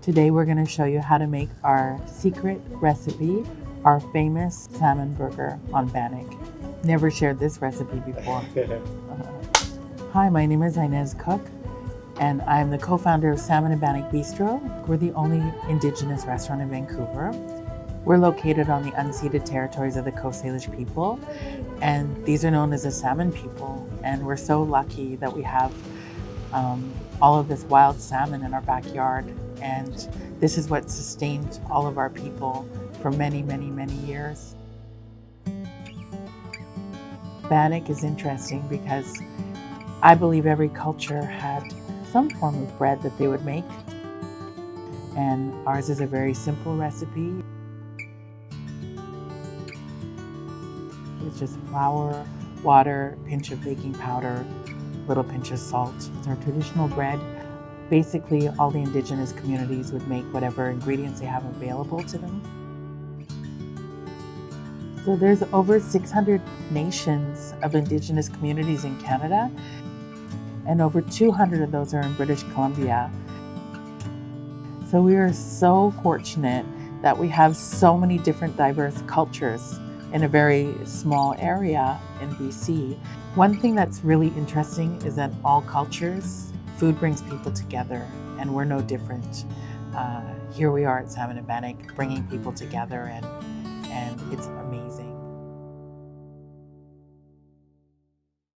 Today we're going to show you how to make our secret recipe, our famous salmon burger on Bannock. Never shared this recipe before. Hi, my name is Inez Cook, and I'm the co-founder of Salmon and Bannock Bistro. We're the only Indigenous restaurant in Vancouver. We're located on the unceded territories of the Coast Salish people, and these are known as the salmon people. And we're so lucky that we have all of this wild salmon in our backyard, and this is what sustained all of our people for many, many, many years. Bannock is interesting because I believe every culture had some form of bread that they would make, and ours is a very simple recipe. It's just flour, water, pinch of baking powder, little pinch of salt. It's our traditional bread. Basically, all the Indigenous communities would make whatever ingredients they have available to them. So there's over 600 nations of Indigenous communities in Canada, and over 200 of those are in British Columbia. So we are so fortunate that we have so many different diverse cultures in a very small area in BC. One thing that's really interesting is that all cultures, food brings people together, and we're no different. Here we are at Salmon and Bannock bringing people together, and it's